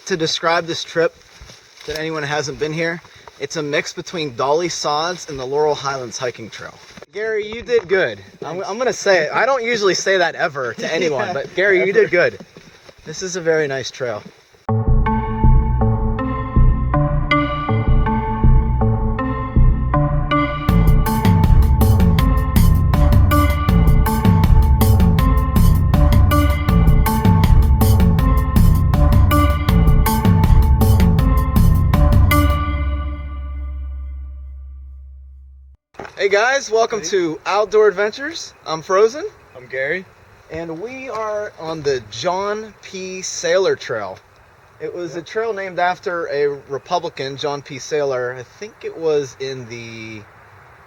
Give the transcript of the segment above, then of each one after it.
to describe this trip that anyone who hasn't been here, it's a mix between Dolly Sods and the Laurel Highlands hiking trail. Gary, you did good. I'm going to say it. I don't usually say that ever to anyone, but Gary, you did good. This is a very nice trail. Hey guys, welcome to Outdoor Adventures. I'm Frozen. I'm Gary. And we are on the John P Saylor Trail. It was a trail named after a Republican, John P Saylor. I think it was in the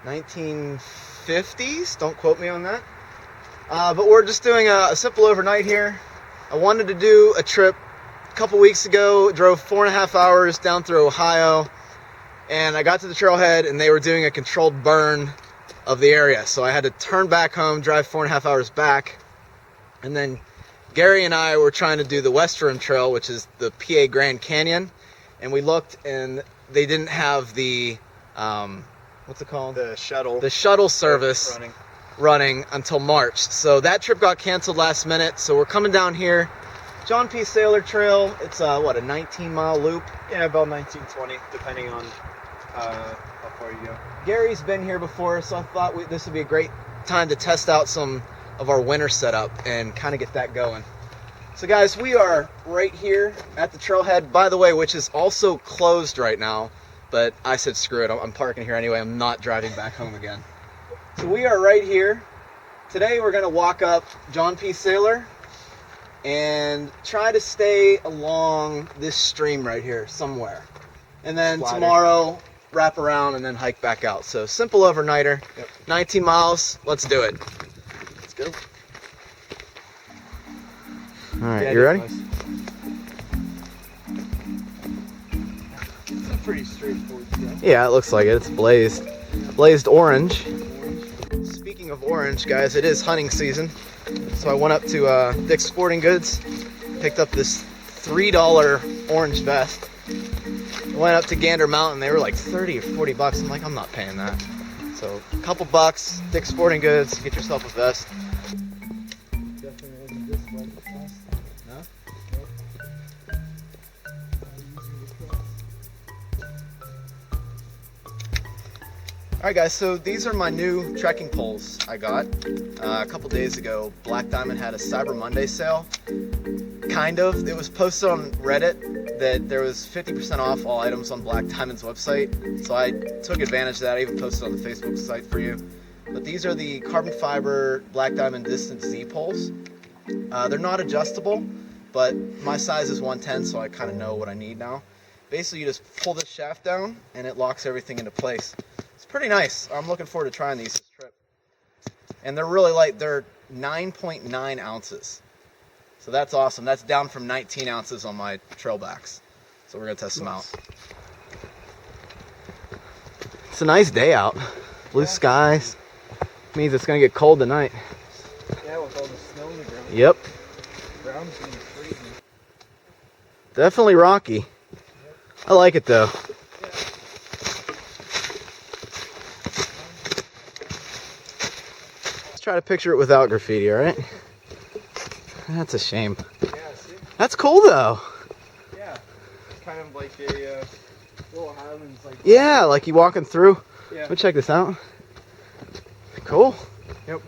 1950s. Don't quote me on that. But we're just doing a simple overnight here. I wanted to do a trip a couple weeks ago. Drove 4.5 hours down through Ohio. And I got to the trailhead and they were doing a controlled burn of the area. So I had to turn back home, drive 4.5 hours back. And then Gary and I were trying to do the West Rim Trail, which is the PA Grand Canyon. And we looked and they didn't have the, what's it called? The shuttle. The shuttle service running until March. So that trip got canceled last minute. So we're coming down here. John P Saylor Trail, it's what, a 19-mile loop? Yeah, about 19, 20, depending on how far you go. Gary's been here before, so I thought this would be a great time to test out some of our winter setup and kind of get that going. So guys, we are right here at the trailhead, by the way, which is also closed right now, but I said screw it, I'm parking here anyway, I'm not driving back home again. So we are right here. Today we're going to walk up John P Saylor and try to stay along this stream right here somewhere. And then tomorrow wrap around and then hike back out. So simple overnighter. Yep. 19 miles. Let's do it. Let's go. All right, yeah, you ready? Nice. It's a pretty straightforward trail. Yeah, it looks like it. It's blazed orange. Speaking of orange, guys, it is hunting season. So I went up to Dick's Sporting Goods, picked up this $3 orange vest. Went up to Gander Mountain, they were like 30 or 40 bucks. I'm like, I'm not paying that. So a couple bucks, Dick's Sporting Goods, get yourself a vest. Alright guys, so these are my new trekking poles I got a couple days ago. Black Diamond had a Cyber Monday sale. Kind of. It was posted on Reddit that there was 50% off all items on Black Diamond's website. So I took advantage of that. I even posted on the Facebook site for you. But these are the carbon fiber Black Diamond Distance Z poles. They're not adjustable, but my size is 110, so I kind of know what I need now. Basically, you just pull this shaft down and it locks everything into place. It's pretty nice. I'm looking forward to trying these this trip. And they're really light. They're 9.9 ounces. So that's awesome. That's down from 19 ounces on my trail backs. So we're going to test them out. It's a nice day out. Blue skies. Means it's going to get cold tonight. Yeah, with all the snow on the ground. Yep. The ground's going to be freezing. Definitely rocky. I like it though. Try to picture it without graffiti, all right? That's a shame. Yeah, see? That's cool though. Yeah, it's kind of like a Laurel Highlands, like. Yeah, like you walking through. Yeah. Let me check this out. Cool. Yep.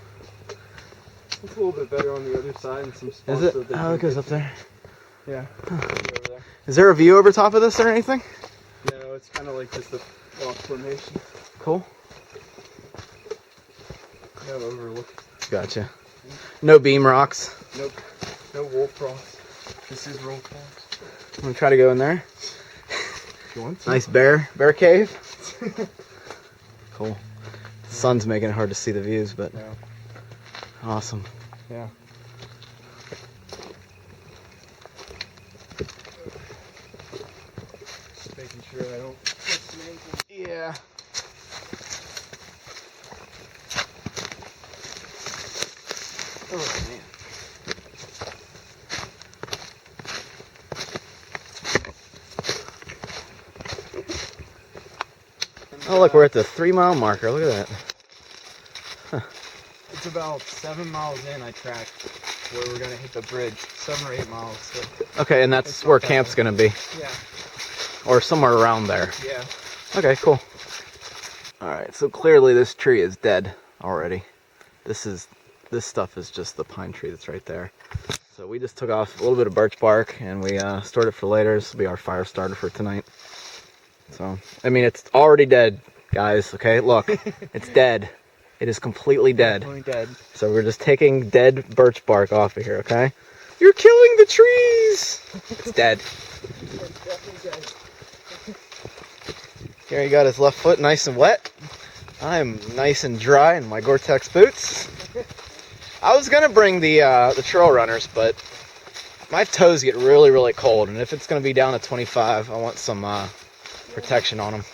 It's a little bit better on the other side and some spots. Is it? So Oh, it goes up there. Yeah. Huh. Over there. Is there a view over top of this or anything? No, it's kind of like just a rock formation. Cool. No overlook. Gotcha. No beam rocks. Nope. No wolf rocks. This is roll rocks. I'm gonna try to go in there. You want to? Nice bear cave. Cool. The sun's making it hard to see the views, but yeah. Awesome. Yeah. Just making sure I don't twist the ankle. Yeah. Oh man. Oh, look, we're at the 3-mile marker. Look at that. Huh. It's about 7 miles in. I tracked where we're gonna hit the bridge. 7 or 8 miles. So Okay, and that's where camp's gonna be, yeah. or somewhere around there. Yeah. Okay, cool. All right, so clearly this tree is dead already. This stuff is just the pine tree that's right there. So we just took off a little bit of birch bark and we stored it for later. This will be our fire starter for tonight. So, I mean, it's already dead, guys. Okay, look, it's dead. It is completely dead. Definitely dead. So we're just taking dead birch bark off of here, okay? You're killing the trees! It's dead. Definitely dead. Here he got his left foot nice and wet. I'm nice and dry in my Gore-Tex boots. I was gonna bring the trail runners, but my toes get really, really cold, and if it's gonna be down to 25, I want some protection on them.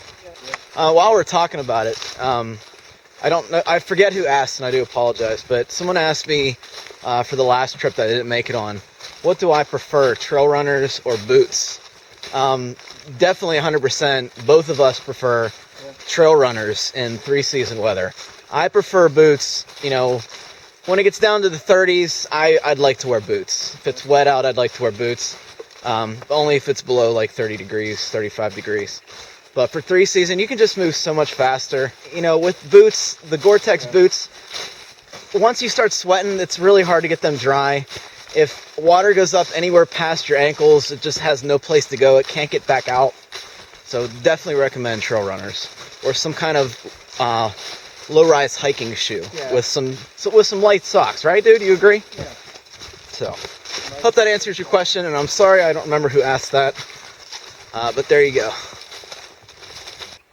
While we're talking about it, I don't know, I forget who asked, and I do apologize, but someone asked me for the last trip that I didn't make it on, what do I prefer, trail runners or boots? Definitely 100%, both of us prefer trail runners in 3-season weather. I prefer boots, you know, when it gets down to the 30s, I'd like to wear boots. If it's wet out, I'd like to wear boots. Only if it's below like 30 degrees, 35 degrees. But for 3-season, you can just move so much faster. You know, with boots, the Gore-Tex boots, once you start sweating, it's really hard to get them dry. If water goes up anywhere past your ankles, it just has no place to go. It can't get back out. So definitely recommend trail runners or some kind of low-rise hiking shoe with some light socks, right, dude? You agree? Yeah. So, hope that answers your question, and I'm sorry I don't remember who asked that, but there you go.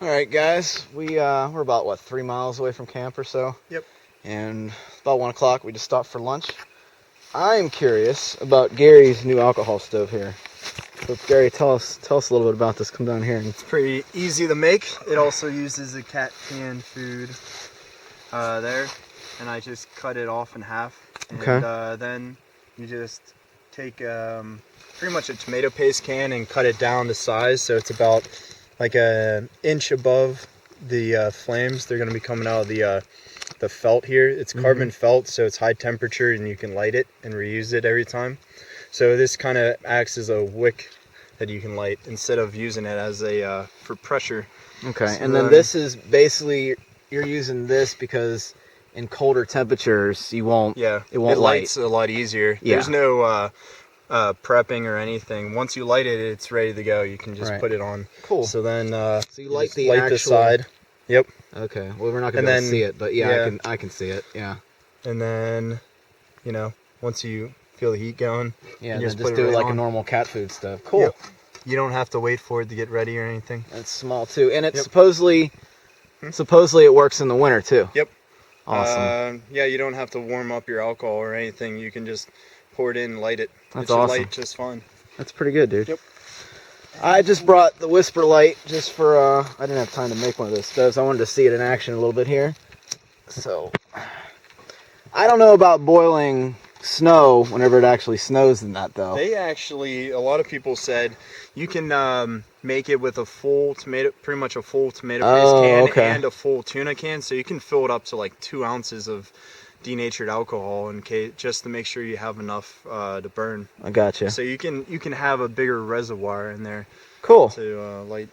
All right, guys, we're about what 3 miles away from camp or so. Yep. And it's about 1 o'clock. We just stopped for lunch. I'm curious about Gary's new alcohol stove here. So Gary, tell us a little bit about this. Come down here. It's pretty easy to make. It also uses a cat canned food there, and I just cut it off in half. And, Okay. then you just take pretty much a tomato paste can and cut it down to size, so it's about like an inch above the flames. They're going to be coming out of the felt here. It's carbon felt, so it's high temperature and you can light it and reuse it every time. So this kind of acts as a wick that you can light instead of using it as a for pressure. Okay, So and then this is basically, you're using this because in colder temperatures it won't it light. lights a lot easier. Yeah. There's no prepping or anything. Once you light it, it's ready to go. You can just put it on. Cool. So then So you light just the light actual the side. Yep. Okay. Well, we're not gonna And be able to then- see it, but yeah, yeah. I can see it. Yeah. And then, you know, once you feel the heat going, Yeah. you Just put it do it right like a on. normal cat food stuff. Cool. Yep. You don't have to wait for it to get ready or anything. It's small too, and it's Yep. supposedly it works in the winter too. Yep. Awesome. Yeah, you don't have to warm up your alcohol or anything. You can just pour it in and light it. That's it should awesome. light just fine. That's pretty good, dude. Yep. I just brought the Whisper Light just for, I didn't have time to make one of those stoves. I wanted to see it in action a little bit here. So, I don't know about boiling snow whenever it actually snows in that, though. They actually, a lot of people said you can make it with a full tomato, pretty much a full tomato paste can and a full tuna can. So you can fill it up to like 2 ounces of denatured alcohol in case, just to make sure you have enough to burn. I gotcha. So you can have a bigger reservoir in there Cool. to light.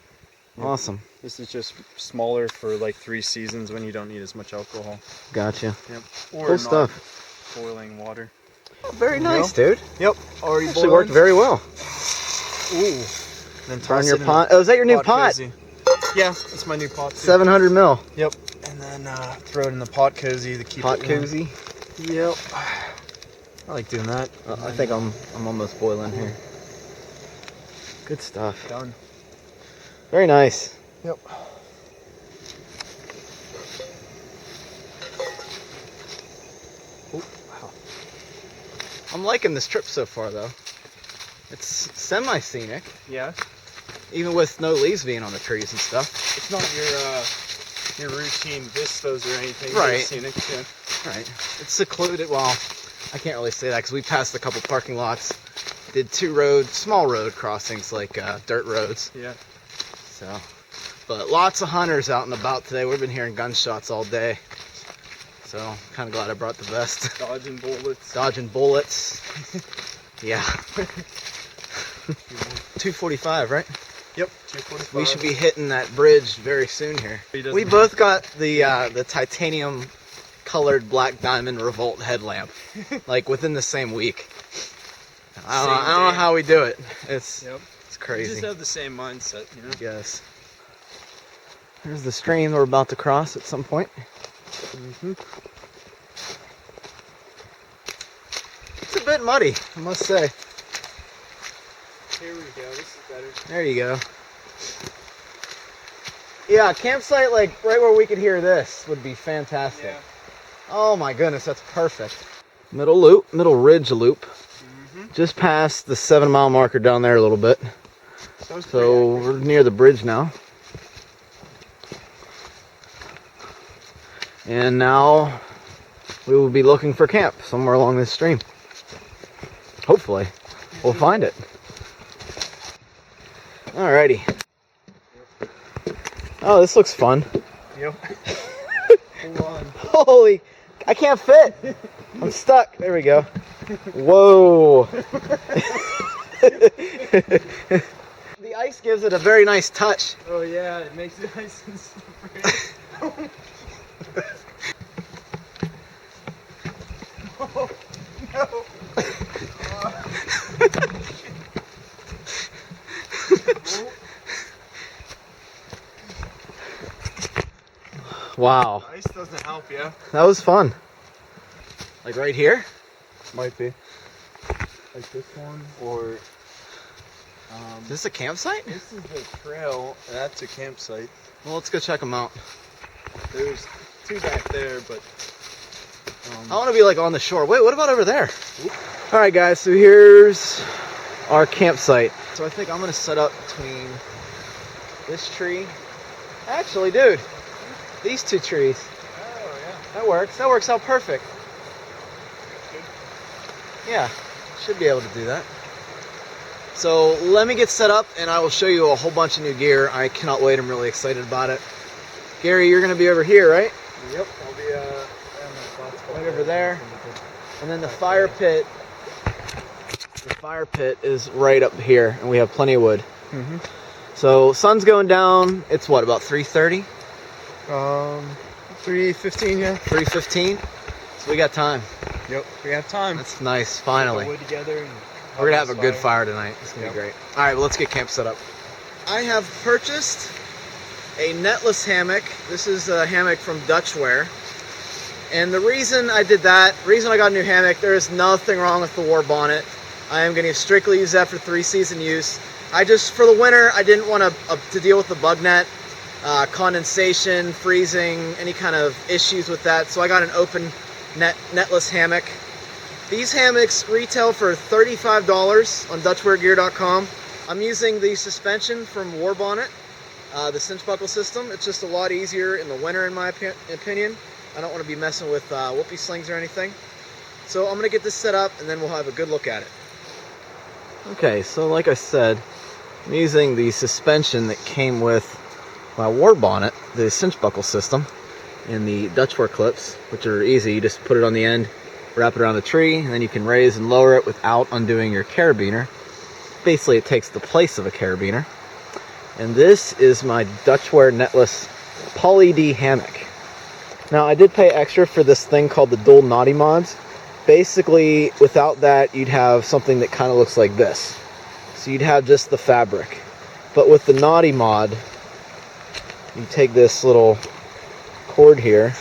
Awesome. This is just smaller for like 3 seasons when you don't need as much alcohol. Gotcha. Yep. Or Cool stuff. boiling water. Oh, very nice, dude. Yep. Already Actually worked very well. Ooh. Then Burn toss your it in pot. Oh, is that your new the pot? cozy. Yeah, it's my new pot. Too. 700 mil. Yep. And then throw it in the pot cozy to keep Pot it warm. koozie. Yep. I like doing that. I think I'm almost boiling here. Good stuff. Done. Very nice. Yep. Oh, wow. I'm liking this trip so far, though. It's semi-scenic, Yeah. even with no leaves being on the trees and stuff. It's not your routine vistas or anything. Right. Just scenic, yeah. Right. It's secluded. Well, I can't really say that because we passed a couple parking lots. Did 2 small road crossings, like dirt roads. Yeah. So, But lots of hunters out and about today. We've been hearing gunshots all day. So I'm kind of glad I brought the vest. Dodging bullets. Dodging bullets. Yeah. 245, right? Yep, 245. We should be hitting that bridge very soon here. We both got the titanium colored black diamond revolt headlamp, like within the same week. I don't know how we do it. It's crazy. We just have the same mindset, you know? Yes. There's the stream we're about to cross at some point. It's a bit muddy, I must say. Here we go, this is better. There you go. Yeah, campsite like right where we could hear this would be fantastic. Yeah. Oh my goodness, that's perfect. Middle loop, middle ridge loop. Just past the 7-mile marker down there a little bit. So we're near the bridge now. And now we will be looking for camp somewhere along this stream. Hopefully, we'll find it. Alrighty. Oh, this looks fun. Yep. Hold on. Holy, I can't fit. I'm stuck. There we go. Whoa. The ice gives it a very nice touch. Oh yeah, it makes it nice and slippery. Oh, no. Wow. Ice doesn't help you. That was fun. Like right here? Might be. Like this one, or... Is this a campsite? This is the trail, and that's a campsite. Well, let's go check them out. There's 2 back there, but... I want to be like on the shore. Wait, what about over there? Alright guys, so here's our campsite. So I think I'm going to set up between this tree. Actually, dude, these 2 trees. Oh, yeah. That works. That works out perfect. Yeah, should be able to do that. So let me get set up and I will show you a whole bunch of new gear. I cannot wait. I'm really excited about it. Gary, you're going to be over here, right? Yep, I'll be Right over there. And then the fire pit. The fire pit is right up here, and we have plenty of wood. So sun's going down. It's what, about 3:30? 3:15, yeah. 3:15. So we got time. Yep, we have time. That's nice. Finally, Wood together and we're gonna have a good fire tonight. It's gonna be great. All right, well, let's get camp set up. I have purchased a netless hammock. This is a hammock from Dutchware. And the reason I did that, reason I got a new hammock, there is nothing wrong with the war bonnet. I am going to strictly use that for 3-season use. I just, for the winter, I didn't want to deal with the bug net, condensation, freezing, any kind of issues with that. So I got an open netless hammock. These hammocks retail for $35 on DutchwareGear.com. I'm using the suspension from War Bonnet, the cinch buckle system. It's just a lot easier in the winter, in my opinion. I don't want to be messing with whoopee slings or anything. So I'm going to get this set up and then we'll have a good look at it. Okay, so like I said, I'm using the suspension that came with my War Bonnet, the cinch buckle system, and the Dutchware clips, which are easy. You just put it on the end, wrap it around the tree, and then you can raise and lower it without undoing your carabiner. Basically, it takes the place of a carabiner. And this is my Dutchware netless Poly D hammock. Now, I did pay extra for this thing called the dual knotty mods. Basically, without that, you'd have something that kind of looks like this. So you'd have just the fabric. But with the knotty mod, you take this little cord here,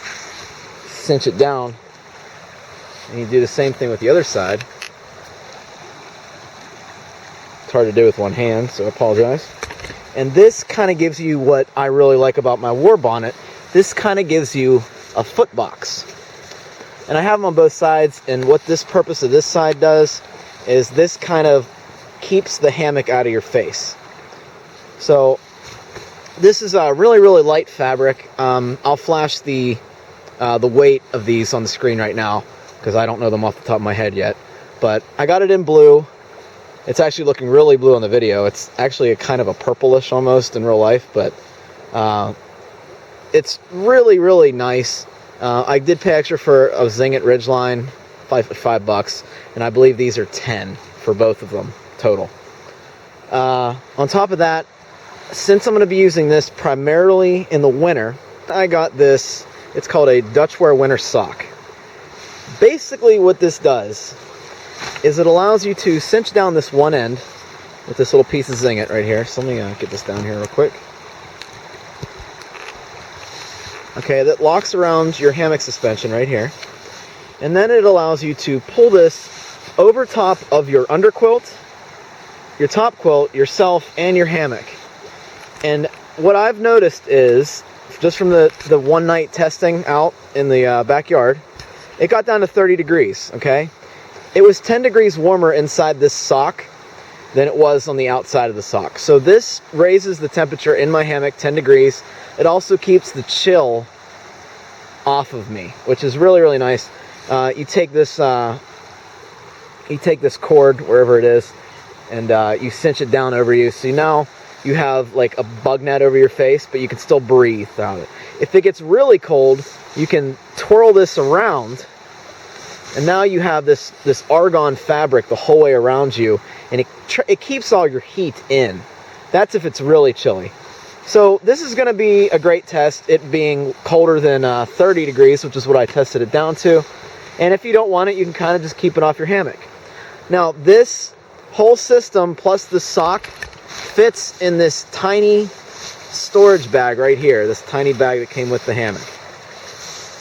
cinch it down, and you do the same thing with the other side. It's hard to do with one hand, so I apologize. And this kind of gives you what I really like about my War Bonnet. This kind of gives you a foot box. And I have them on both sides, and what this purpose of this side does is this kind of keeps the hammock out of your face. So this is a really, really light fabric. I'll flash the weight of these on the screen right now because I don't know them off the top of my head yet. But I got it in blue. It's actually looking really blue on the video. It's actually a kind of a purplish almost in real life, but It's really, really nice. I did pay extra for a Zing It Ridgeline, $5, and I believe these are 10 for both of them total. On top of that, since I'm going to be using this primarily in the winter, I got this. It's called a Dutchwear Winter Sock. Basically what this does is it allows you to cinch down this one end with this little piece of Zing It right here. So let me get this down here real quick. Okay, that locks around your hammock suspension right here. And then it allows you to pull this over top of your underquilt, your top quilt, yourself, and your hammock. And what I've noticed is, just from the one night testing out in the backyard, it got down to 30 degrees, okay? It was 10 degrees warmer inside this sock than it was on the outside of the sock. So this raises the temperature in my hammock 10 degrees. It also keeps the chill off of me, which is really, really nice. You take this cord, wherever it is, and you cinch it down over you. So now you have like a bug net over your face, but you can still breathe throughout it. If it gets really cold, you can twirl this around, and now you have this argon fabric the whole way around you, and it keeps all your heat in. That's if it's really chilly. So this is going to be a great test, it being colder than 30 degrees, which is what I tested it down to. And if you don't want it, you can kind of just keep it off your hammock. Now this whole system plus the sock fits in this tiny storage bag right here, this tiny bag that came with the hammock.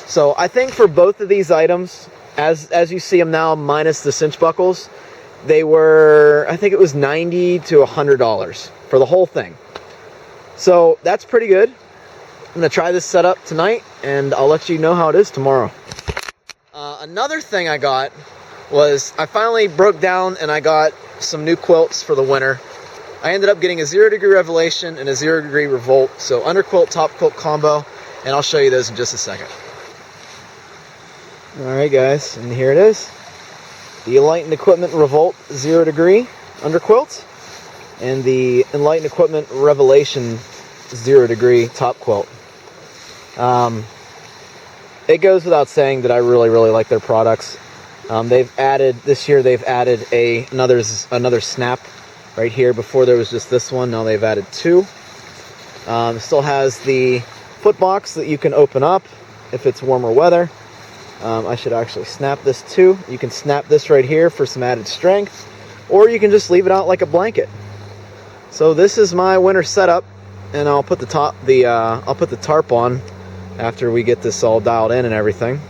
So I think for both of these items, as you see them now minus the cinch buckles, they were, I think it was $90 to $100 for the whole thing. So that's pretty good. I'm going to try this setup tonight, and I'll let you know how it is tomorrow. Another thing I got was I finally broke down and I got some new quilts for the winter. I ended up getting a 0 degree Revelation and a 0 degree Revolt. So underquilt, top quilt combo, and I'll show you those in just a second. Alright guys, and here it is. The Enlightened Equipment Revolt 0 degree underquilt and the Enlightened Equipment Revelation 0 degree top quilt. It goes without saying that I really, really like their products. This year they've added another snap right here. Before there was just this one, now they've added two. It still has the foot box that you can open up if it's warmer weather. I should actually snap this too. You can snap this right here for some added strength, or you can just leave it out like a blanket. So this is my winter setup, and I'll put the tarp on after we get this all dialed in and everything.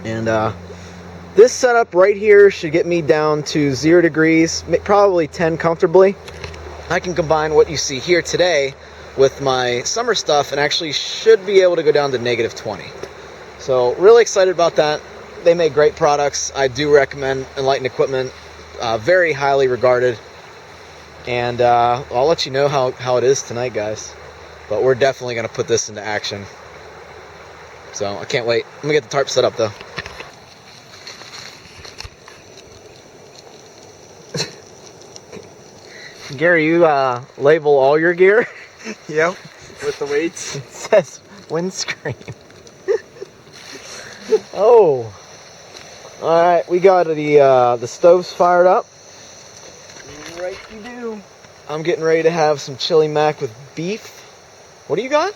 And this setup right here should get me down to 0 degrees, probably 10 comfortably. I can combine what you see here today with my summer stuff and actually should be able to go down to -20. So really excited about that. They make great products. I do recommend Enlightened Equipment, very highly regarded. And I'll let you know how it is tonight, guys. But we're definitely going to put this into action. So I can't wait. I'm going to get the tarp set up though. Gary, you label all your gear? Yep, with the weights. It says windscreen. Oh. Alright, we got the stoves fired up. Right you do. I'm getting ready to have some chili mac with beef. What do you got?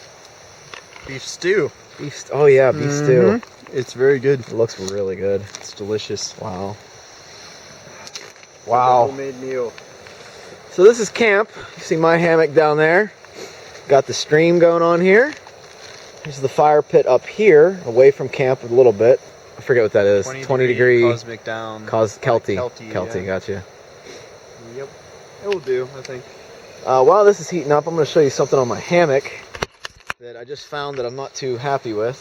Beef stew. Oh yeah, beef stew. It's very good. It looks really good. It's delicious. Wow. It's a homemade meal. So this is camp. You see my hammock down there. Got the stream going on here. Here's the fire pit up here, away from camp a little bit. I forget what that is. 20 degree cosmic down. Kelty. Kelty, yeah. Gotcha. Yep. It will do, I think. While this is heating up, I'm going to show you something on my hammock that I just found that I'm not too happy with.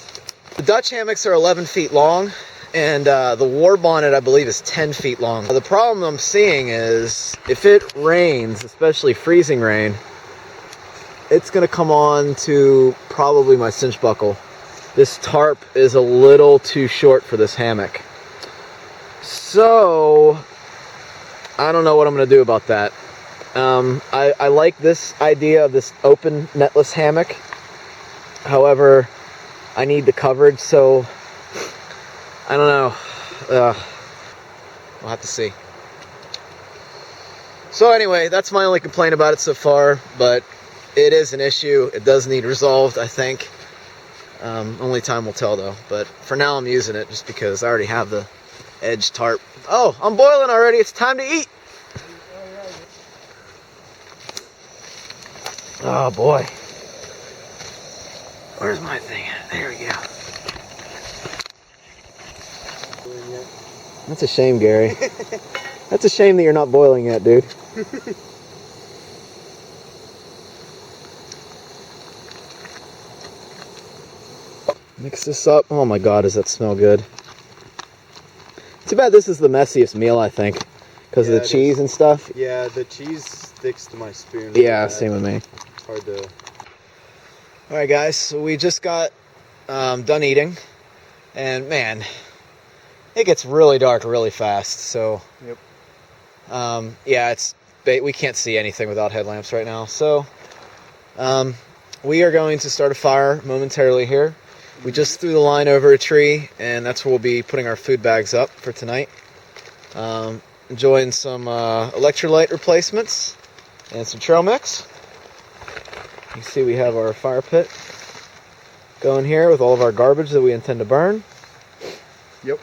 The Dutch hammocks are 11 feet long, and the war bonnet, I believe, is 10 feet long. The problem I'm seeing is if it rains, especially freezing rain, it's going to come on to probably my cinch buckle. This tarp is a little too short for this hammock. So I don't know what I'm going to do about that. I like this idea of this open netless hammock. However, I need the coverage, so I don't know. We'll have to see. So anyway, that's my only complaint about it so far, but it is an issue. It does need resolved, I think. Only time will tell, though. But for now, I'm using it just because I already have the edge tarp. Oh, I'm boiling already. It's time to eat. Oh, boy. Where's my thing? There we go. That's a shame, Gary. That's a shame that you're not boiling yet, dude. Mix this up. Oh my god, does that smell good. Too bad this is the messiest meal, I think. Because of the cheese and stuff. Yeah, the cheese sticks to my spoon. Yeah, same with me. It's hard to... Alright guys, so we just got done eating. And man, it gets really dark really fast. So, yep. Yeah, we can't see anything without headlamps right now. So, we are going to start a fire momentarily here. We just threw the line over a tree, and that's where we'll be putting our food bags up for tonight. Enjoying some electrolyte replacements and some trail mix. You can see we have our fire pit going here with all of our garbage that we intend to burn. Yep.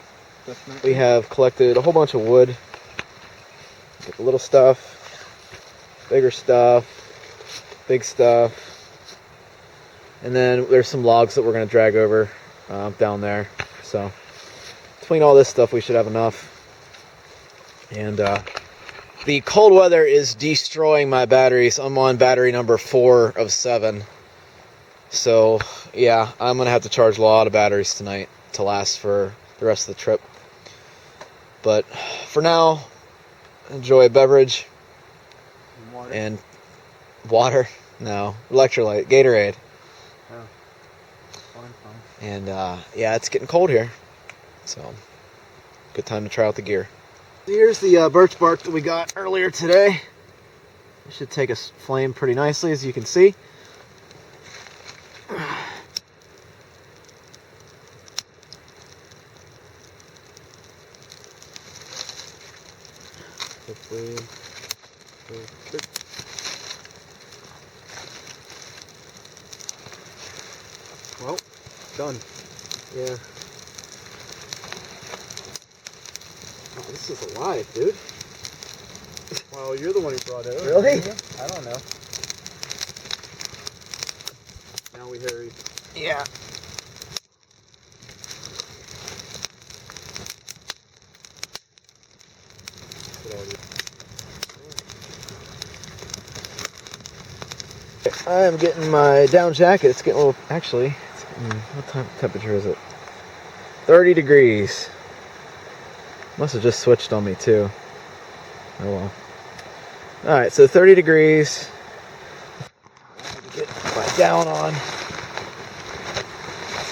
Definitely. We have collected a whole bunch of wood. Get the little stuff, bigger stuff, big stuff. And then there's some logs that we're going to drag over down there. So between all this stuff, we should have enough. And the cold weather is destroying my batteries. I'm on battery number 4 of 7. So yeah, I'm going to have to charge a lot of batteries tonight to last for the rest of the trip. But for now, enjoy a beverage. Water. And water. No, electrolyte, Gatorade. And yeah, it's getting cold here, so good time to try out the gear. Here's the birch bark that we got earlier today. It should take a flame pretty nicely, as you can see. Hopefully, well, done. Yeah. Oh, this is alive, dude. Well, you're the one who brought it. Really? I don't know. Now we hurry. Yeah. I am getting my down jacket. It's getting a little, actually, what temperature is it? 30 degrees. Must have just switched on me too. Oh well. Alright, so 30 degrees. Get my down on.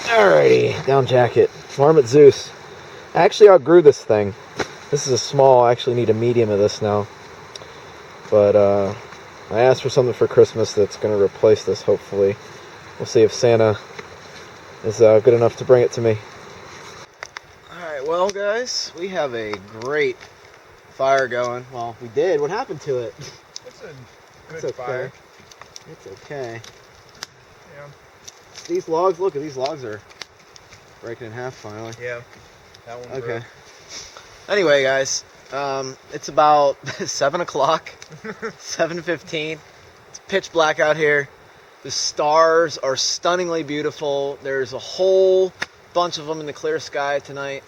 Alrighty, down jacket. Warm at Zeus. I actually outgrew this thing. This is a small, I actually need a medium of this now. But I asked for something for Christmas that's going to replace this, hopefully. We'll see if Santa is good enough to bring it to me. Alright, well guys, we have a great fire going. Well, we did. What happened to it? It's a good It's okay. fire. It's okay. Yeah. These logs, look at these logs are breaking in half finally. Yeah. That one Okay. broke. Anyway, guys, it's about 7 o'clock, 7:15. It's pitch black out here. The stars are stunningly beautiful. There's a whole bunch of them in the clear sky tonight.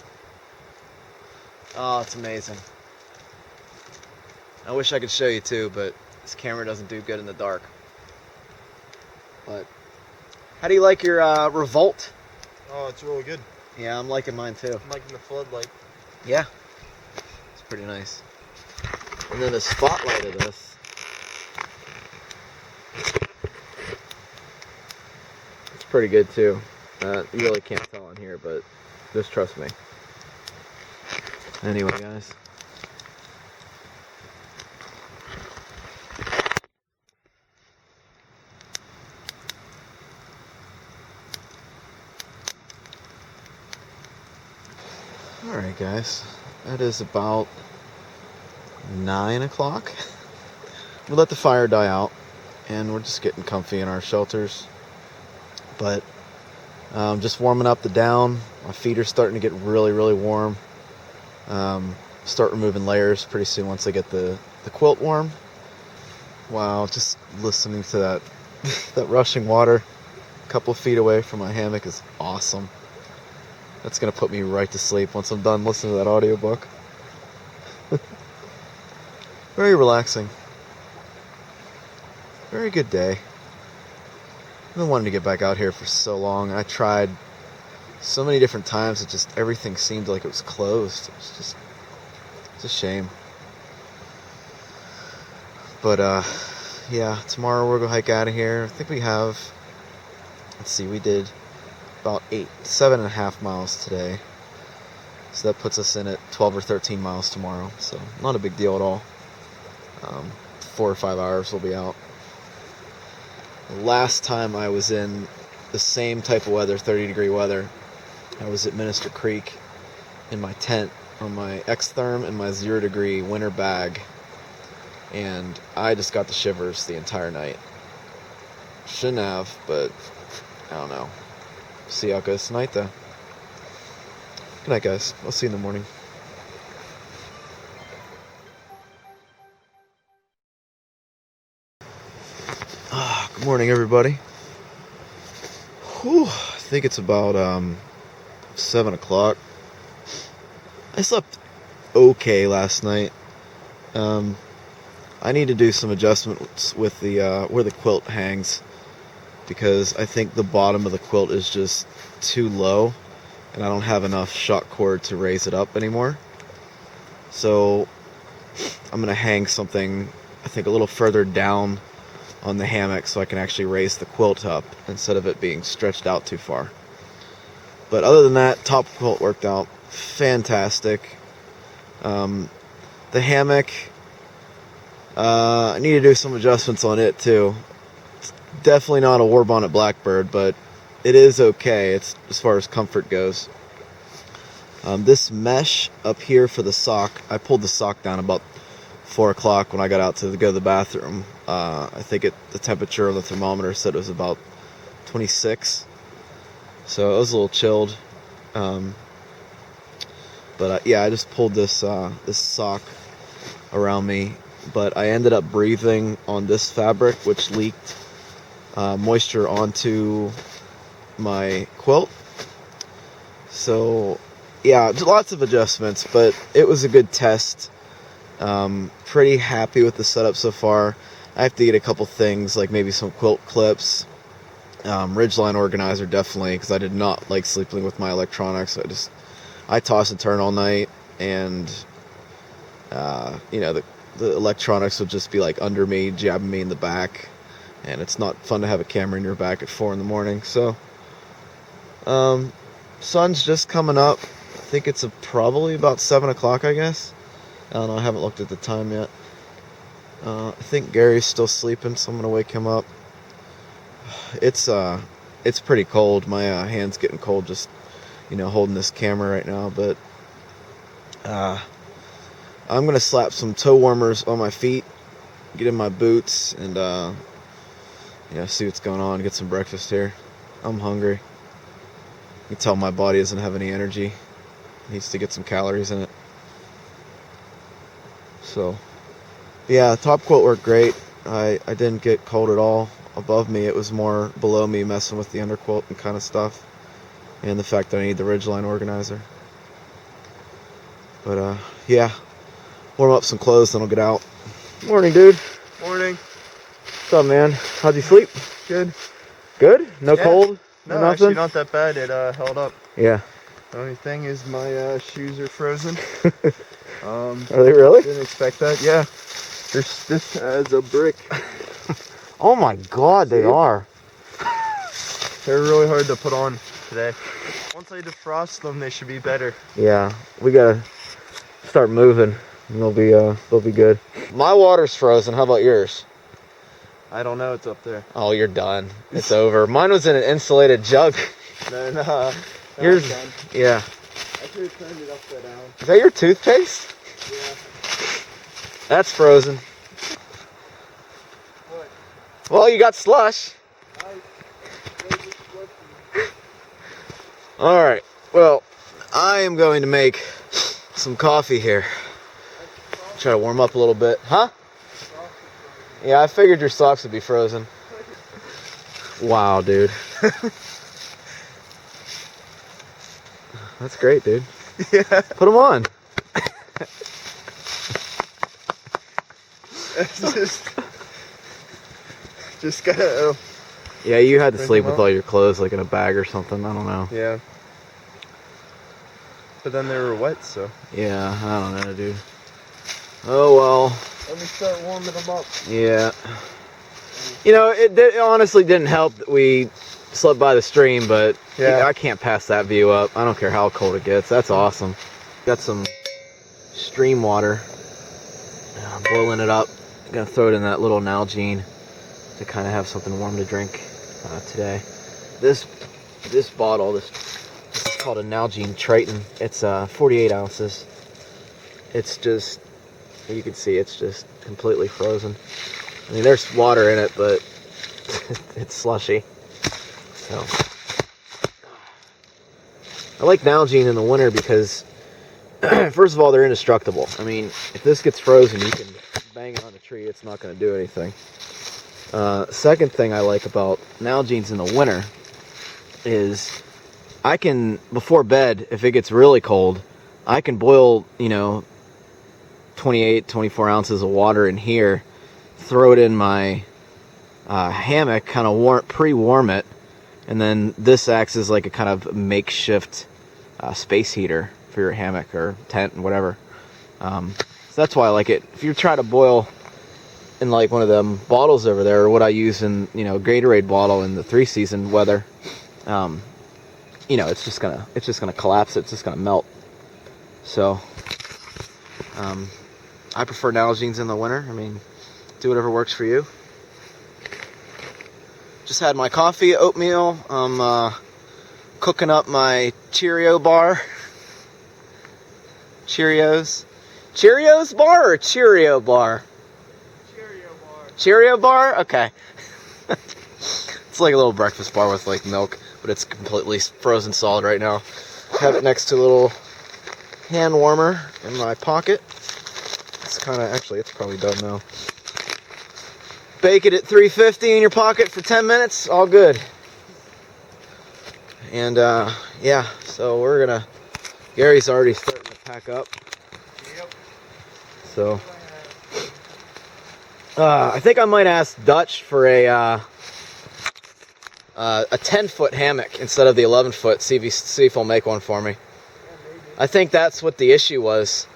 Oh, it's amazing. I wish I could show you too, but this camera doesn't do good in the dark. But how do you like your Revolt? Oh, it's really good. Yeah, I'm liking mine too. I'm liking the floodlight. Yeah, it's pretty nice. And then the spotlight of this. It's pretty good too. You really can't tell on here, but just trust me. Anyway, guys. Alright guys, that is about 9 o'clock. We let the fire die out and we're just getting comfy in our shelters. But just warming up the down. My feet are starting to get really, really warm. Start removing layers pretty soon once I get the quilt warm. Wow, just listening to that that rushing water a couple of feet away from my hammock is awesome. That's gonna put me right to sleep once I'm done listening to that audiobook. Very relaxing. Very good day. I've been wanting to get back out here for so long. I tried so many different times. It just, everything seemed like it was closed. It's a shame. But yeah, tomorrow we'll go hike out of here. I think we have, let's see, we did about 7.5 miles today. So that puts us in at 12 or 13 miles tomorrow. So not a big deal at all. 4 or 5 hours we'll be out. The last time I was in the same type of weather, 30-degree weather, I was at Minister Creek in my tent on my X-Therm and my 0-degree winter bag. And I just got the shivers the entire night. Shouldn't have, but I don't know. See how it goes tonight, though. Good night, guys. I'll see you in the morning. Good morning, everybody. Whew, I think it's about 7 o'clock. I slept okay last night. I need to do some adjustments with the where the quilt hangs, because I think the bottom of the quilt is just too low and I don't have enough shock cord to raise it up anymore. So I'm gonna hang something, I think, a little further down on the hammock so I can actually raise the quilt up instead of it being stretched out too far. But other than that, top quilt worked out fantastic. The hammock, I need to do some adjustments on it too. It's definitely not a War Bonnet Blackbird, but it is okay. It's as far as comfort goes. This mesh up here for the sock, I pulled the sock down about 4 o'clock when I got out to go to the bathroom. I think the temperature of the thermometer said it was about 26, so it was a little chilled. But yeah, I just pulled this this sock around me, but I ended up breathing on this fabric, which leaked moisture onto my quilt. So yeah, lots of adjustments, but it was a good test. Pretty happy with the setup so far. I have to get a couple things, like maybe some quilt clips, ridgeline organizer definitely, because I did not like sleeping with my electronics. I toss and turn all night, and you know, the electronics would just be like under me, jabbing me in the back, and it's not fun to have a camera in your back at 4 in the morning. So sun's just coming up. I think it's probably about 7 o'clock, I guess. I don't know, I haven't looked at the time yet. I think Gary's still sleeping, so I'm gonna wake him up. It's pretty cold. My hand's getting cold just, you know, holding this camera right now. But I'm gonna slap some toe warmers on my feet, get in my boots, and yeah, see what's going on. Get some breakfast here. I'm hungry. You can tell my body doesn't have any energy. It needs to get some calories in it. So yeah, top quilt worked great. I didn't get cold at all above me. It was more below me, messing with the underquilt and kind of stuff, and the fact that I need the ridgeline organizer. But yeah, warm up some clothes, then I'll get out. Morning, dude. Morning. What's up, man? How'd you sleep? Good. Good? No Yeah. cold? No, nothing? actually not that bad. It held up. Yeah. The only thing is my shoes are frozen. Are they really? Didn't expect that. Yeah. This as a brick. Oh my god, they are. They're really hard to put on today. Once I defrost them, they should be better. Yeah, we gotta start moving, and they'll be good. My water's frozen. How about yours? I don't know. It's up there. Oh, you're done. It's over. Mine was in an insulated jug. No, Yours, done. yeah. I I could have turned it upside down. Is that your toothpaste? Yeah. That's frozen. What? Well, you got slush. All right. Well, I am going to make some coffee here. Try to warm up a little bit. Huh? Yeah, I figured your socks would be frozen. Wow, dude. That's great, dude. Yeah. Put them on. Just gotta. Yeah, you had to Bring sleep them with up? all your clothes like in a bag or something. I don't know. Yeah. But then they were wet, so. Yeah, I don't know, dude. Oh well. Let me start warming them up. Yeah. You know, it honestly didn't help that we slept by the stream, but Yeah. I can't pass that view up. I don't care how cold it gets. That's awesome. Got some stream water. Boiling it up. Gonna throw it in that little Nalgene to kind of have something warm to drink today. This bottle, this is called a Nalgene Triton. It's 48 ounces. It's just, you can see it's just completely frozen. I mean, there's water in it, but it's slushy. So I like Nalgene in the winter because, first of all, they're indestructible. I mean, if this gets frozen, you can bang it on a tree. It's not going to do anything. Second thing I like about Nalgene's in the winter is I can, before bed, if it gets really cold, I can boil, 28, 24 ounces of water in here, throw it in my hammock, kind of pre-warm it, and then this acts as like a kind of makeshift space heater for your hammock or tent and whatever. So that's why I like it. If you're trying to boil in like one of them bottles over there, or what I use in Gatorade bottle in the 3-season weather, it's just gonna collapse. It's just gonna melt. So I prefer Nalgene's in the winter. I mean, do whatever works for you. Just had my coffee, oatmeal. I'm cooking up my Cheerio bar. Cheerios bar or Cheerio bar? Cheerio bar? Okay. It's like a little breakfast bar with like milk, but it's completely frozen solid right now. Have it next to a little hand warmer in my pocket. It's it's probably done now. Bake it at 350 in your pocket for 10 minutes, all good. And yeah, so Gary's already starting to pack up. Yep. So I think I might ask Dutch for a 10-foot hammock instead of the 11-foot. See if he'll make one for me. I think that's what the issue was.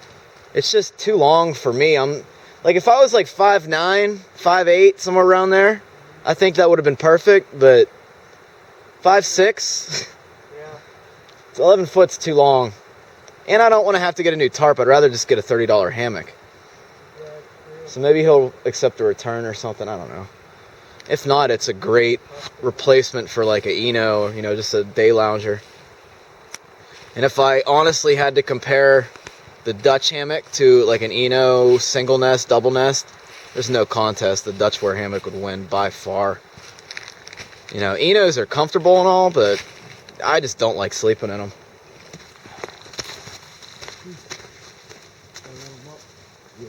It's just too long for me. I'm like, if I was like 5'9", 5'8", somewhere around there, I think that would have been perfect. But 5'6", Yeah. 11 foot's too long, and I don't want to have to get a new tarp. I'd rather just get a $30 hammock. So maybe he'll accept a return or something. I don't know. If not, it's a great replacement for like a Eno, just a day lounger. And if I honestly had to compare the Dutch hammock to like an Eno single nest, double nest, there's no contest. The Dutch wear hammock would win by far. Enos are comfortable and all, but I just don't like sleeping in them. Yeah.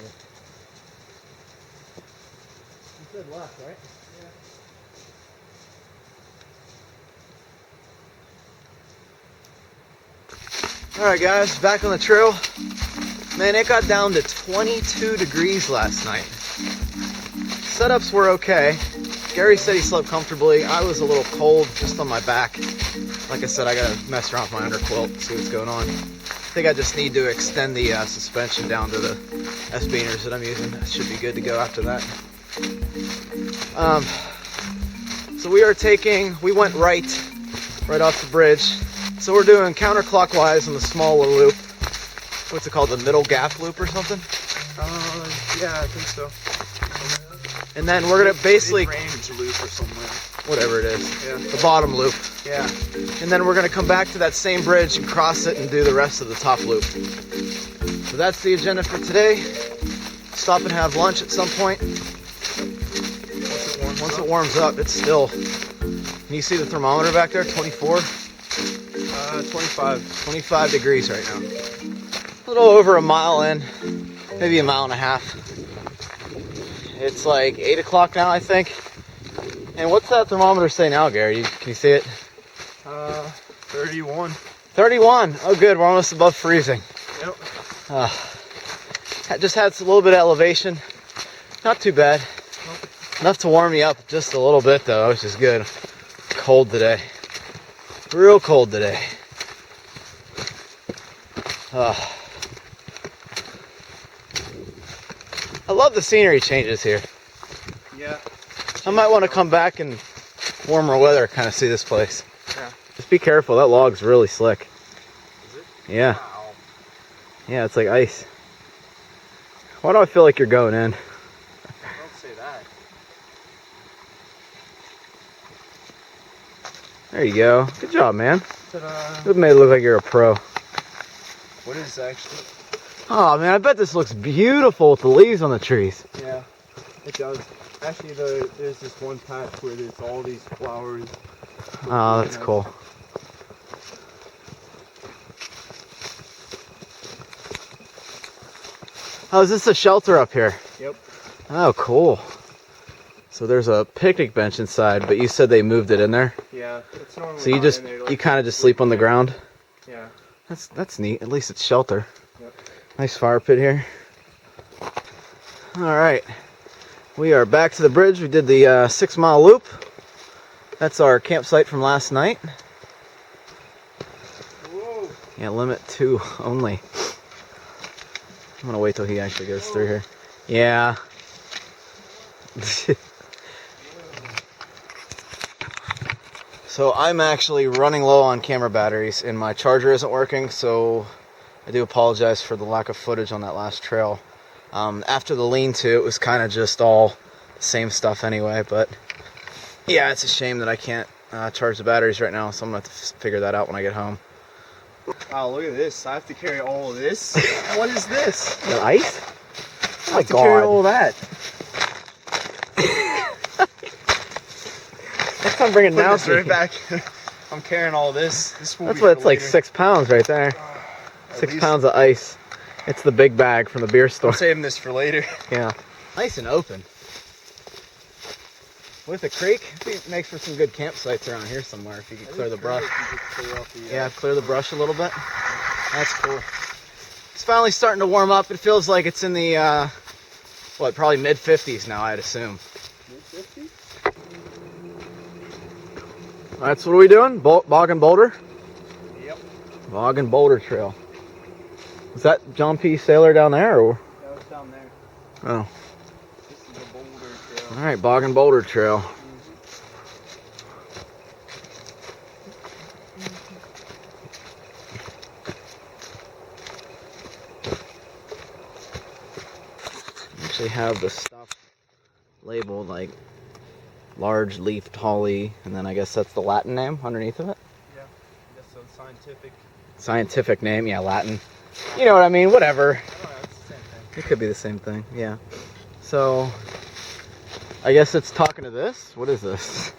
You said left, right? Yeah. Alright guys, back on the trail. Man, it got down to 22 degrees last night. Setups were okay. Gary said he slept comfortably. I was a little cold just on my back. Like I said, I gotta mess around with my underquilt, see what's going on. I think I just need to extend the suspension down to the S-beaners that I'm using. It should be good to go after that. So we went right off the bridge. So we're doing counterclockwise on the small loop. What's it called, the middle gap loop or something? Yeah, I think so. And then we're gonna basically, range loop or somewhere. whatever it is, Yeah. the bottom loop. Yeah. And then we're gonna come back to that same bridge and cross it and do the rest of the top loop. So that's the agenda for today. Stop and have lunch at some point. Once it warms up, it's still, can you see the thermometer back there? 24? 25 degrees right now. A little over a mile in, maybe a mile and a half. It's like 8 o'clock now, I think. And what's that thermometer say now, Gary? Can you see it? 31. 31. Oh, good. We're almost above freezing. Yep. Just had a little bit of elevation. Not too bad. Enough to warm me up just a little bit, though, which is good. Cold today. Real cold today. I love the scenery changes here. Yeah. I might want to come back in warmer weather, kind of see this place. Yeah. Just be careful. That log's really slick. Is it? Yeah. Wow. Yeah, it's like ice. Why do I feel like you're going in? Don't say that. There you go. Good job, man. Ta-da. It made it look like you're a pro. What is actually? Oh man, I bet this looks beautiful with the leaves on the trees. Yeah, it does. Actually, there's this one patch where there's all these flowers. Oh, that's cool. Oh, is this a shelter up here? Yep. Oh, cool. So there's a picnic bench inside, but you said they moved it in there. Yeah, it's normally. So you not just in there, you like, kind of just sleep on the ground. Yeah. That's neat. At least it's shelter. Yep. Nice fire pit here. All right, we are back to the bridge. We did the 6-mile loop. That's our campsite from last night. Whoa. Yeah, limit 2 only. I'm gonna wait till he actually goes through here. Yeah. So I'm actually running low on camera batteries and my charger isn't working, so I do apologize for the lack of footage on that last trail. After the lean-to, it was kind of just all the same stuff anyway, but yeah, it's a shame that I can't charge the batteries right now, so I'm gonna have to figure that out when I get home. Wow, look at this. I have to carry all of this. What is this? The ice? Oh I my have to carry all god. that. Next time bring it Put now. this right back. I'm carrying all this. This will That's be what for it's like, later. 6 pounds right there. At 6 least pounds of ice. It's the big bag from the beer store. I'm saving this for later. Yeah. Nice and open. With the creek, it makes for some good campsites around here somewhere if you can clear the brush. Yeah, clear the brush a little bit. That's cool. It's finally starting to warm up. It feels like it's in the, what, probably mid-50s now, I'd assume. Mid-50s? That's what are we doing? Bog and Boulder? Yep. Bog and Boulder Trail. Is that John P Saylor down there? Or? That was down there. Oh. This is a boulder trail. All right, Bog and Boulder Trail. Actually have the stuff labeled like large leafed holly, and then I guess that's the Latin name underneath of it. Yeah, that's so scientific. Scientific name, yeah, Latin. You know what I mean? Whatever. Oh, that's the same thing. It could be the same thing, yeah. So, I guess it's talking to this. What is this?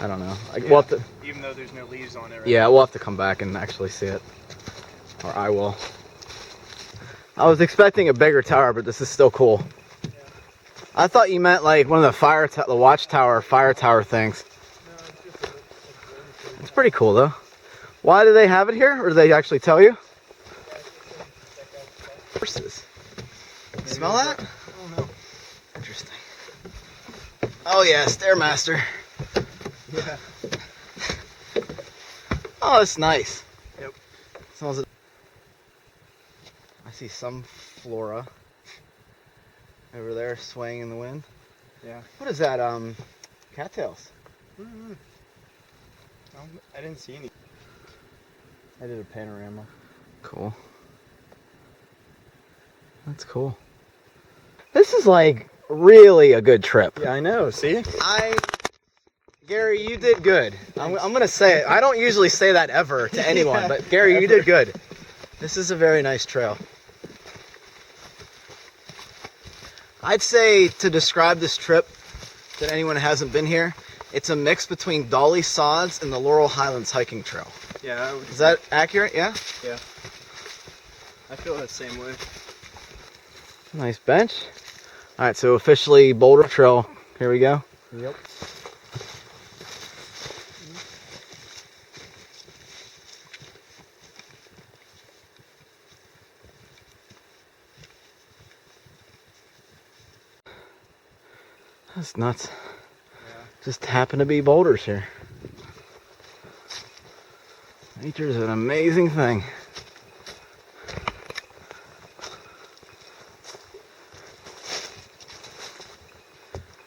I don't know. We'll have to, Even though there's no leaves on it right yeah, we'll have to come back and actually see it. Or I will. I was expecting a bigger tower, but this is still cool. Yeah. I thought you meant like one of the the watchtower, fire tower things. No, it's just a It's pretty cool though. Why do they have it here? Or do they actually tell you? Horses. Smell that? I don't know. Interesting. Oh yeah, Stairmaster. Yeah. Oh, that's nice. Yep. Smells it. I see some flora over there swaying in the wind. Yeah. What is that? Cattails. I didn't see any. I did a panorama. Cool. That's cool. This is like really a good trip. Yeah, I know. See? Gary, you did good. I'm gonna say it. I don't usually say that ever to anyone, but Gary, you did good. This is a very nice trail. I'd say to describe this trip to anyone who hasn't been here, it's a mix between Dolly Sods and the Laurel Highlands hiking trail. Yeah. Is that accurate? Yeah? Yeah. I feel the same way. Nice bench. All right, so officially Boulder Trail. Here we go. Yep. That's nuts. Yeah. Just happen to be boulders here. Nature's an amazing thing.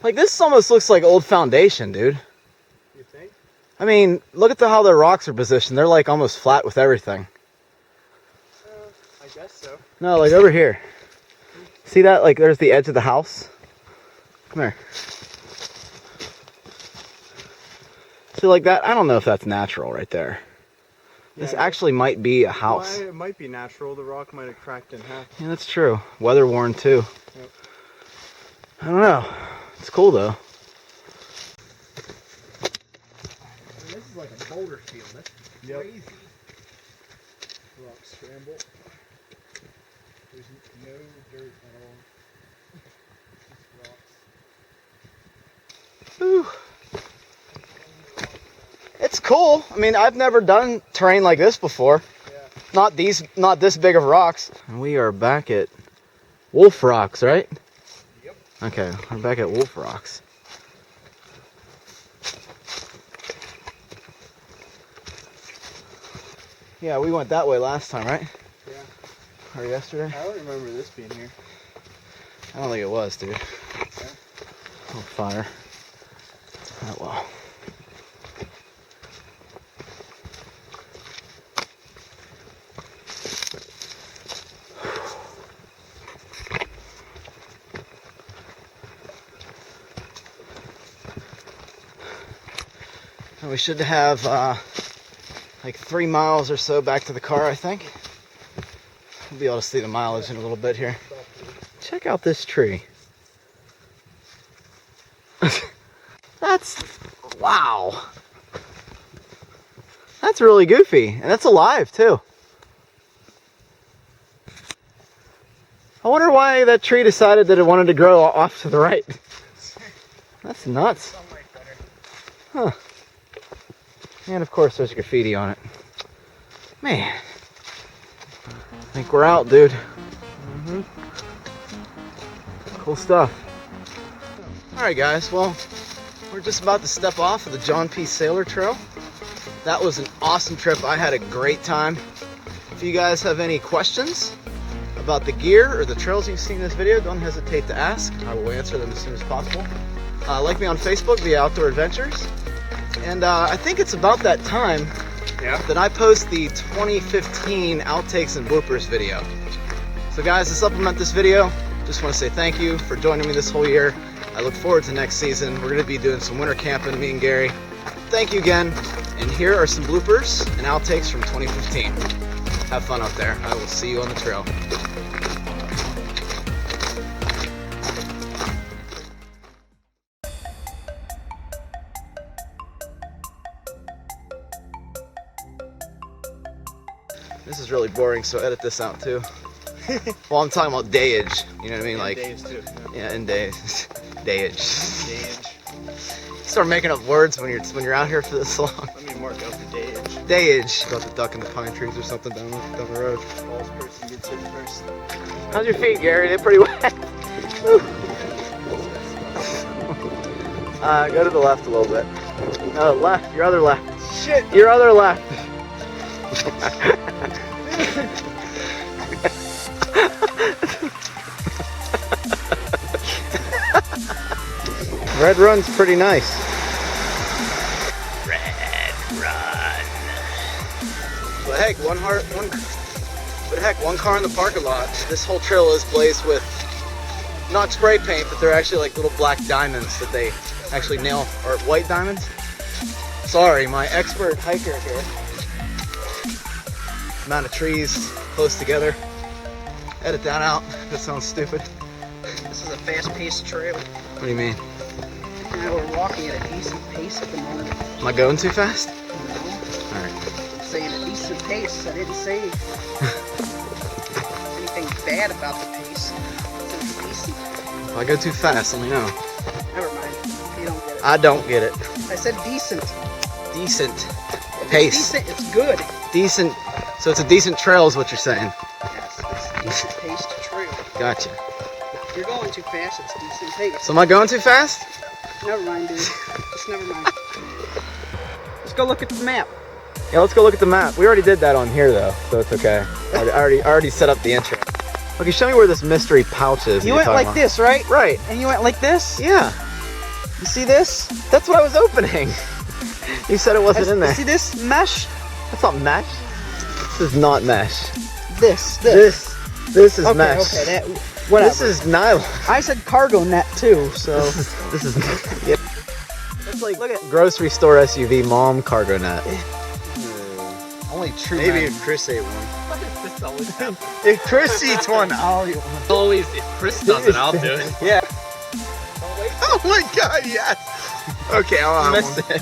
Like, this almost looks like old foundation, dude. You think? I mean, look at how the rocks are positioned. They're like almost flat with everything. I guess so. No, like over here. See that? Like, there's the edge of the house. Come here. See, like that? I don't know if that's natural right there. This actually might be a house. It might be natural. The rock might have cracked in half. Yeah, that's true. Weather worn too. Yep. I don't know. It's cool though. This is like a boulder field. That's crazy. Rock scramble. There's no dirt at all. Whew. It's cool. I mean, I've never done terrain like this before. Yeah. Not this big of rocks. And we are back at Wolf Rocks, right? Yep. Okay, we're back at Wolf Rocks. Yeah, we went that way last time, right? Yeah. Or yesterday? I don't remember this being here. I don't think it was, dude. Okay. Oh, fire. Oh, well. And we should have like 3 miles or so back to the car, I think. We'll be able to see the mileage in a little bit here. Check out this tree. Wow. That's really goofy, and it's alive too. I wonder why that tree decided that it wanted to grow off to the right. That's nuts. Huh. And of course there's graffiti on it. Man. I think we're out, dude. Cool stuff. Alright guys, well, we're just about to step off of the John P Saylor Trail. That was an awesome trip. I had a great time. If you guys have any questions about the gear or the trails you've seen in this video, don't hesitate to ask. I will answer them as soon as possible. Like me on Facebook, The Outdoor Adventures. And I think it's about that time that I post the 2015 outtakes and bloopers video. So guys, to supplement this video, just want to say thank you for joining me this whole year. I look forward to next season. We're going to be doing some winter camping, me and Gary. Thank you again. And here are some bloopers and outtakes from 2015. Have fun out there. I will see you on the trail. This is really boring, so edit this out too. Well, I'm talking about dayage. You know what I mean? And like days too. yeah, in days. Dayage. Dayage. Start making up words when you're out here for this long. Let me mark out the dayage. Dayage. About the duck in the pine trees or something down the road. False person gets hit first. How's your feet, Gary? They're pretty wet. Go to the left a little bit. No, left. Your other left. Shit. Your other left. Red Run's pretty nice. Red Run. But heck, one car in the parking lot. This whole trail is blazed with not spray paint, but they're actually like little black diamonds that they actually nail, or white diamonds. Sorry, my expert hiker here. Amount of trees close together. Edit that out. That sounds stupid. This is a fast-paced trail. What do you mean? Yeah, we're walking at a decent pace at the moment. Am I going too fast? No, Alright. I'm saying a decent pace. I didn't say anything bad about the pace. It's decent. If I go too fast, let me know. Never mind. You don't get it. I don't get it. I said decent. Decent pace. Decent, it's good. Decent. So it's a decent trail is what you're saying. Yes, it's a decent paced trail. Gotcha. If you're going too fast, it's decent pace. So am I going too fast? Never mind, dude. Just never mind. Let's go look at the map. Yeah, let's go look at the map. We already did that on here though, so it's okay. I already set up the intro. Okay, show me where this mystery pouch is. You went like this, right? Right. And you went like this? Yeah. You see this? That's what I was opening. You said it wasn't in there. See this mesh? That's not mesh. This is not mesh. This. This is Okay, mesh. okay, that, whatever. This is nylon. I said cargo net too, so. This is yeah. That's like look at grocery store SUV mom cargo net. Only true. Maybe men. if Chris ate one. Why does this always happen? If Chris eats one, I'll eat one. Always, if Chris does it, I'll do it. Yeah. Oh my god, yes! Okay, I'll have Miss one. it.